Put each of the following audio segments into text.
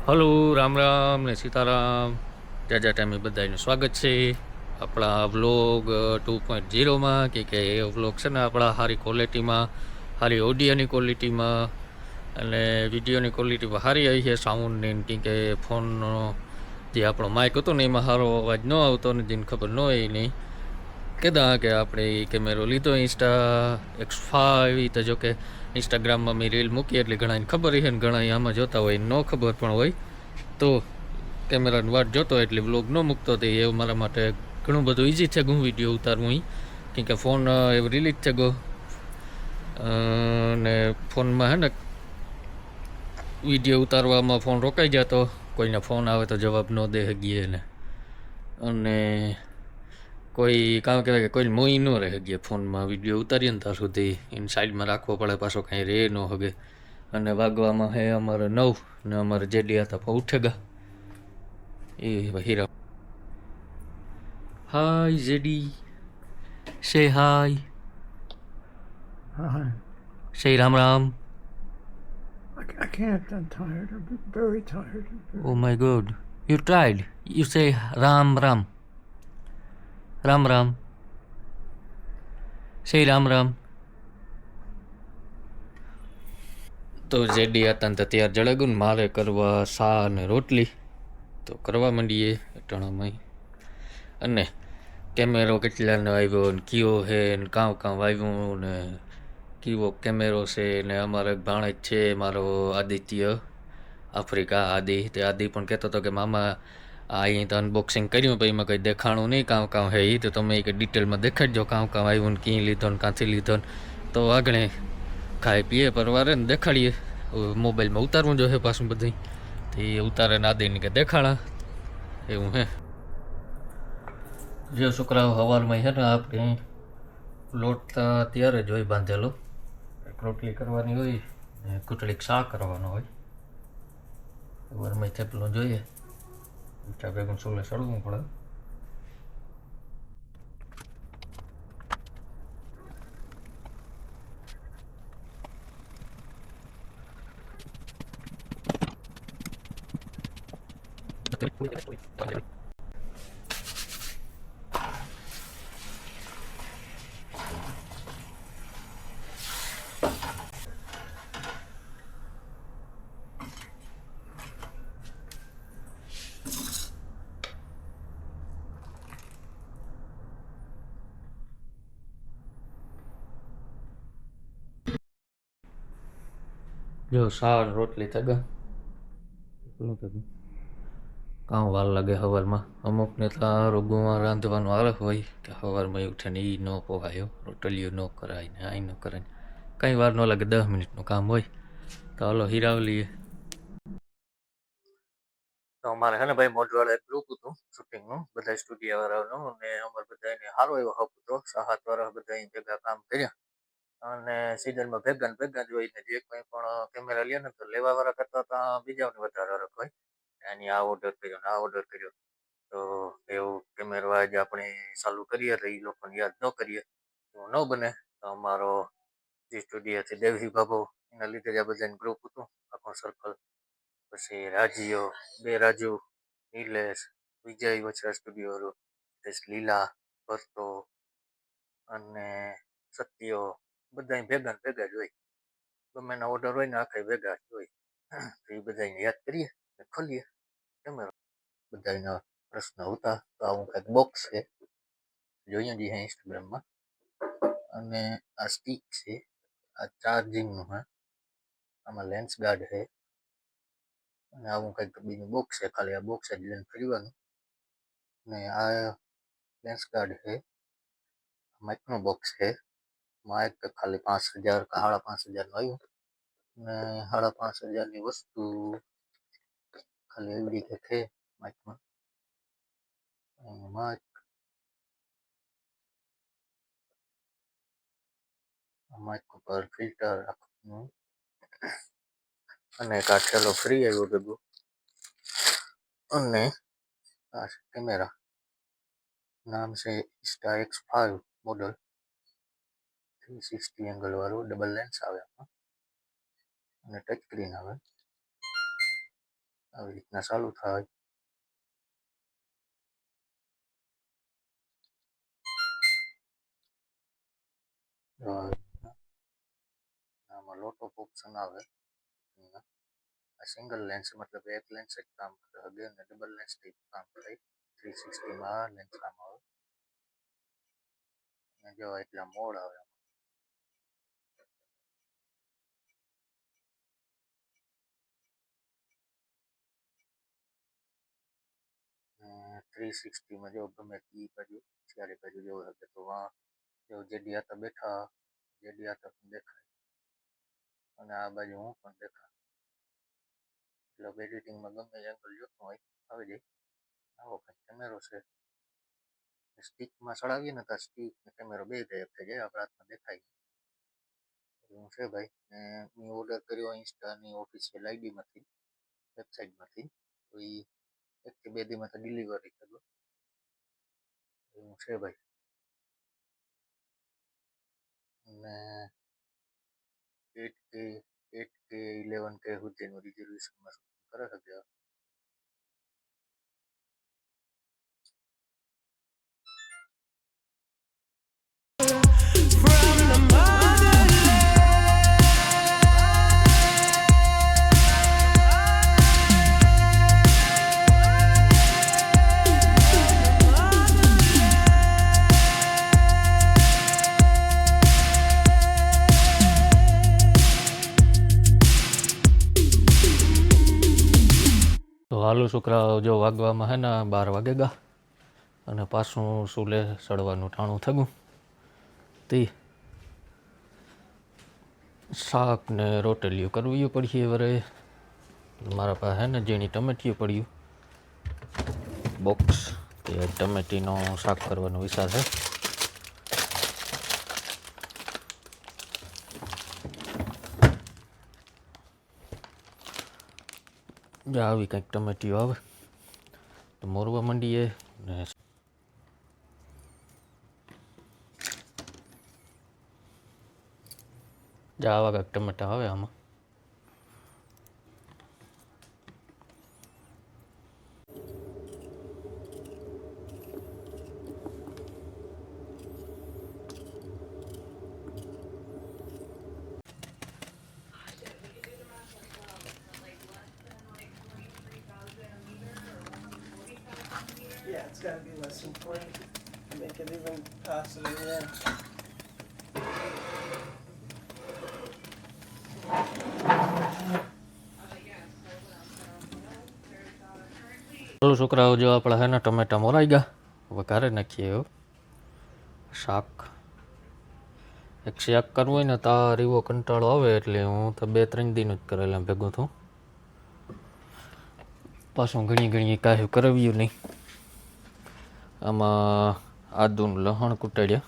Hello, Ram Ram ને સીતારામ. જાજા ટાઈમે બધાનું સ્વાગત છે આપણા વ્લોગ 2.0માં કે એ વ્લોગ છે ને આપણા સારી ક્વોલિટીમાં, સારી ઓડિયોની ક્વોલિટીમાં અને વિડીયોની ક્વોલિટીમાં સારી આવી છે. સાઉન્ડની કે ફોનનો જે આપણો માઇક હતો ને એમાં સારો અવાજ ન આવતો ને જેને ખબર ન હોય નહીં કીધા કે આપણે એ કેમેરો લીધો Insta X5. તો જો કે ઇન્સ્ટાગ્રામમાં મેં રીલ મૂકી એટલે ઘણાને ખબર છે ને ઘણા આમાં જોતા હોય ન ખબર પણ હોય તો કેમેરાની વાટ જોતો એટલે વ્લોગ ન મૂકતો હતો. એ મારા માટે ઘણું બધું ઇઝી છે હું વિડીયો ઉતારવું કેમ કે ફોન એવું રિલીઝ છે ગો ને ફોનમાં હે ને વિડીયો ઉતારવામાં ફોન રોકાઈ જતો, કોઈને ફોન આવે તો જવાબ ન દે શકીએ ને, અને કોઈ કામ કહેવાય કે કોઈ મોઈ ન રહે ગયા ફોનમાં વિડીયો ઉતારીએ ને ત્યાં સુધી એને સાઈડમાં રાખવો પડે, પાછો કાંઈ રહે ન હગે. અને વાગવામાં હે અમારે 9 ને અમારે જેડી હતા પણ ઉઠેગા એ હીરા. હાય જેડી, સે હાય, Hi. સે Ram Ram. I can't. I'm tired. I'm very tired. Oh my God, you tried, you say Ram Ram, Ram Ram, સે રામ રામ. તો જેડી હતા ને તો ત્યાર જળગું ને મારે કરવા સા અને રોટલી, તો કરવા માંડીએ અટાણામાં. અને કેમેરો કેટલાનો આવ્યો ને કયો છે ને કાં આવ્યું ને કેવો કેમેરો છે ને અમારે ભાણેજ છે મારો આદિત્ય આફ્રિકા તે આદિ પણ કહેતો હતો કે મામા અહીં તો અનબોક્સિંગ કર્યું પણ એમાં કંઈ દેખાણું નહીં કાં હે એ તો તમે કંઈ ડિટેલમાં દેખાડજો કાં આવ્યું ને ક્યાં લીધો ને કાંથી લીધો ને, તો આગળ ખાઈ પીએ પરવારે ને દેખાડીએ. મોબાઈલમાં ઉતારવું જોઈએ પાછું બધું, તો એ ઉતારે ને આદિને કે દેખાડા એવું હે. જો છોકરાઓ સવારમાં છે ને આપણે લોટ ત્યારે જ હોય બાંધેલો, રોટલી કરવાની હોય ને કુટડીક શાક કરવાનો હોય. સવારમાં થેપલો જોઈએ, મીઠા ભેગું સોલે સળવું પડે. જો શાક રોટલી થઈ ગયા, કામ વાર લાગે સવારમાં. અમુકને તો રોગોમાં રાંધવાનું આળસ હોય કે સવારમાં ઉઠીને એ ન પોહાયો, રોટલીઓ ન કરાય ને આ ન કરાય, કંઈ વાર ન લાગે, 10 મિનિટનું કામ હોય. તો હાલો હિરાવલીએ. તો અમારે હે ને ભાઈ મોઢવાડે એક ગ્રુપ હતું શૂટિંગનું, બધા સ્ટુડિયો વાળાનું, અને અમારે બધાને સારો એવો હક હતો, 7 વર્ષ બધા ભેગા કામ કર્યા અને સિઝનમાં ભેગા જ હોય ને જે કંઈ પણ કેમેરા લે ને તો લેવા વાળા કરતા ત્યાં બીજાઓને વધારે હરખ હોય. આની આ ઓર્ડર કર્યો ને આ ઓર્ડર કર્યો, તો એવું કેમેરો આજે આપણે ચાલુ કરીએ તો એ લોકોને યાદ ન કરીએ તો ન બને. તો અમારો જે સ્ટુડિયો છે દેવહી બાબુ, એના લીધે જ આ બધાનું ગ્રુપ હતું આખો સર્કલ. પછી રાજીઓ, 2 રાજુ, નિલેશ, વિજય વછરા સ્ટુડિયો, લીલા, ભરતો અને સત્યો, બધા ભેગા જ હોય. ગમે એના ઓર્ડર હોય ને આખા ભેગા જ હોય. તો એ બધાને યાદ કરીએ ખોલીએ કેમેરો. બધાના પ્રશ્ન હતા તો આવું કંઈક બોક્સ છે, જોઈએ જઈએ ઇન્સ્ટાગ્રામમાં. અને આ સ્ટીક છે, આ ચાર્જિંગનું હે, આમાં લેન્સ ગાર્ડ છે, અને આવું કંઈક બીજું બોક્સ છે, ખાલી આ બોક્સ જ લઈને ફરવાનું. ને આ લેન્સ ગાર્ડ છે, માઇકનો બોક્સ છે, માઇક ખાલી 5000 કે 5500 આવ્યું ને 5500ની વસ્તુ ખાલી એવડી કે છે માઇકમાં. માઇક માઇક ઉપર ફિલ્ટર રાખવાનું અને કાઠેલો ફ્રી આવ્યો ભેગું. અને આ કેમેરા નામ છે Insta X5 મોડલ, 360 એંગલ વાળું, ડબલ લેન્સ આવે અને ટચ સ્ક્રીન આવે. આવી રીતના ચાલુ થાય. જો આવી રીતના આમાં લોટ ઓફ ઓપ્શન આવે. આ સિંગલ લેન્સ મતલબ એક લેન્સ જ કામ કરે હગે અને ડબલ લેન્સથી કામ થાય. 360માં આ લેન્સ કામ આવે અને જો એટલા મોડ આવે. 360માં જો ગમે એ બાજુ ચારે બાજુ જોવું હશે તો જો જેડી હાથે બેઠા જેડી હાથે પણ દેખાય અને આ બાજુ હું પણ દેખાય. એટલે એડિટિંગમાં ગમે એંગલ જોતો હોય આવી જાય. આવો કંઈક કેમેરો છે. સ્ટિકમાં ચડાવીએ ને તો સ્ટિક ને કેમેરો બે ગાયબ થઈ જાય, આપણા હાથમાં દેખાય એવું છે ભાઈ. ને મેં ઓર્ડર કર્યો ઇન્સ્ટાની ઓફિશિયલ આઈડીમાંથી, વેબસાઇટમાંથી. તો એ 1 થી 2 દીમાં તો ડિલિવરી થયો એવું છે ભાઈ. અને 8K 11K સુધીનું રિઝર્વેશનમાં કરે શકે. તો હાલો છોકરાઓ, જો વાગવામાં હે ને 12 વાગે ગયા અને પાછું સુલે સડવાનું ટાણું થયું. તે શાક ને રોટલીઓ કરવી પડશે. વરે મારા પાસે હે ને જેની ટમેટીઓ પડ્યું બોક્સ, તે ટમેટીનો શાક કરવાનો વિચાર છે. જો આવી કંઈક ટમેટીઓ આવે તો મોરવા માંડીએ ને જા આવા કંઈક ટમેટા આવે આમાં. Yeah, it's gotta be less than 20 to make it even positive, yeah. ચાલો છોકરાઓ, જો આપણા હે ને ટમેટા મોરાઈ ગયા, વઘારે નાખીએ એવું શાક. એક શાક કરવું હોય ને તાર એવો કંટાળો આવે એટલે હું તો 2-3 દિન જ કરેલા ભેગું થયું. પાછું ઘણી કાહ્યું કરાવ્યું નહીં. આમાં આદુનું લસણ કૂટાડ્યા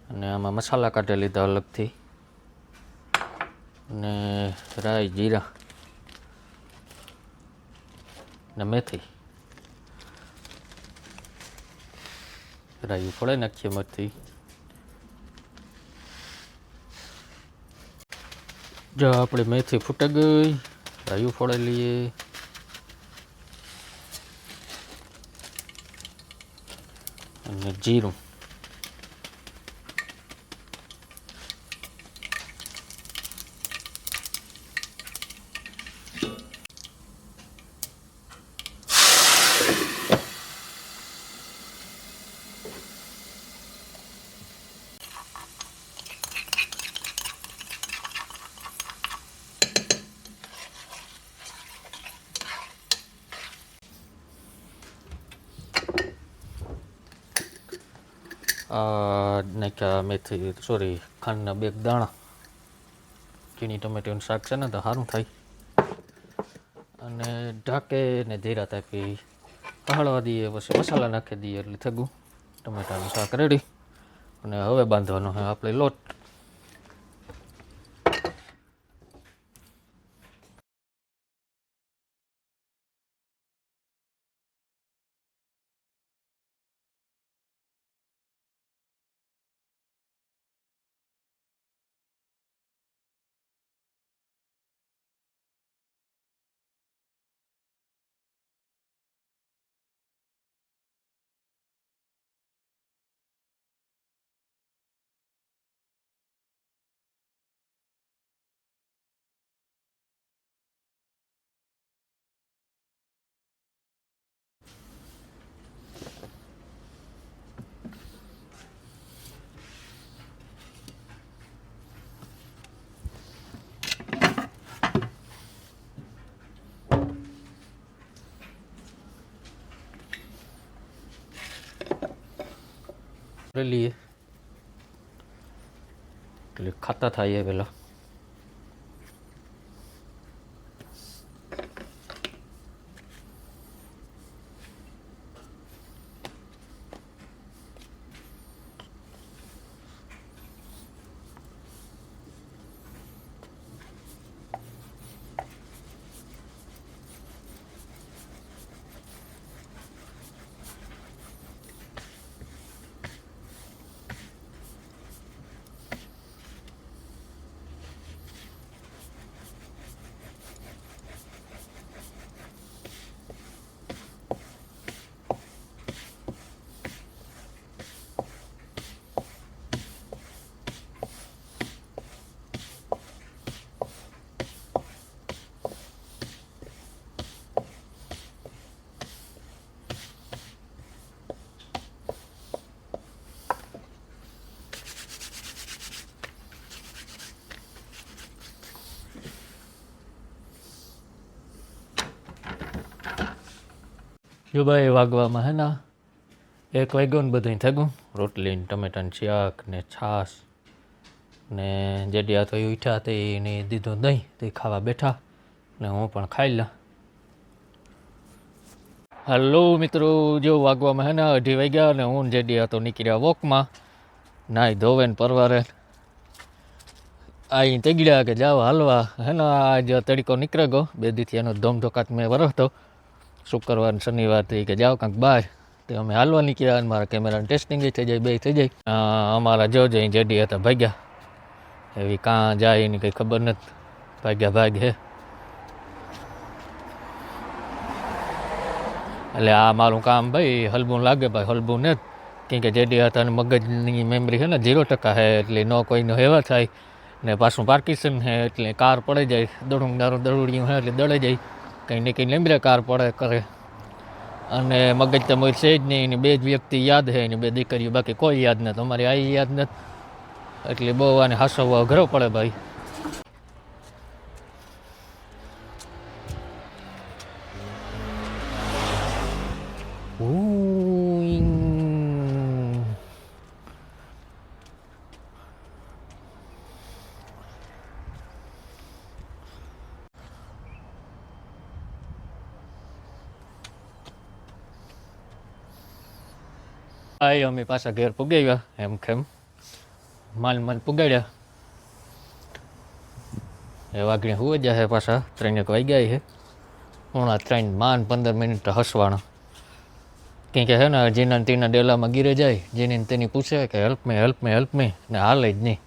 અને આમાં મસાલા કાઢી લીધા અલગથી ને રાઈ, જીરા ને મેથી. રાયું ફોડાઈ નાખીએ મરથી. જો આપણી મેથી ફૂટી ગઈ, રાયું ફોડાઈ લઈએ. અને જીરું. નાખ્યા મેથી, સોરી, ખાંડના 2 દાણા. ચીની ટમેટીનું શાક છે ને તો સારું થાય. અને ઢાંકે ને ધીરા તાપી હળવા દઈએ, પછી મસાલા નાખી દઈએ એટલે થયું ટમેટાનું શાક રેડી. અને હવે બાંધવાનો છે આપણે લોટ. લઈએ એટલે ખાતા થાય પેલા. જો ભાઈ વાગવામાં હે ને 1 વાગ્યો ને બધું થઈ ગયું. રોટલી ને ટમેટાનું શાક ને છાશ ને જેડી આ તો ઉઠ્યા તે એને દીધો દહીં તે ખાવા બેઠા ને હું પણ ખાઈ લા. હલો મિત્રો, જો વાગવામાં હે ને 2:30 વાગ્યા ને હું જેડી આ તો નીકળ્યા વોકમાં. નાઈ ધોવે ને પરવારે અહીં તેગડ્યા કે જાવ હાલવા હે ને. આજ તડકો નીકળે ગયો 2 દીથી એનો ધોમધોકાત મેં વરસતો. શુક્રવાર શનિવાર થઈ કે જાઓ કાંક બહાર તે અમે હાલવા નીકળ્યા અને મારા કેમેરાની ટેસ્ટિંગ થઈ જાય, 2 થઈ જાય. અમારા જોજે જેડી હતા ભાગ્યા, એવી કાં જાય એની કંઈ ખબર નથી. ભાગ્યા ભાગ હે એટલે આ મારું કામ ભાઈ હલબું લાગે ભાઈ, હલબું નથી. કેમ કે જેડી હતા ને મગજની મેમરી છે ને 0% છે એટલે ન કોઈનો હેવા થાય ને પાછું પાર્કિન્સન છે એટલે કાર પડી જાય. દડુડિયું છે એટલે દળે જાય, કંઈ ને કંઈ લેમ્બરે કાર પડે કરે. અને મગજ તો મોર છે જ નહીં. એની 2 જ વ્યક્તિ યાદ છે, એની 2 દીકરીઓ, બાકી કોઈ યાદ નથી. અમારી આઈ યાદ નથી એટલે બહુ આને હાસવવા અઘરો પડે ભાઈ. આઈ અમે પાછા ઘેર પુગાઈ ગયા એમ કેમ માલ પુગાડ્યા. એ વાગણી હુએ જાય પાછા 3 વાગ્યા છે. 3 માંડ 15 મિનિટ હસવાના. કેમ કે હે ને જીના તીના ડેલામાં ગીરે જાય, જેની તેની પૂછે કે હેલ્પ મે ને હાલે જ નહીં.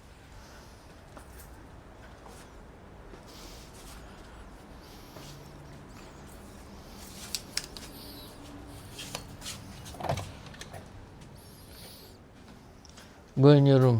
Go in your room.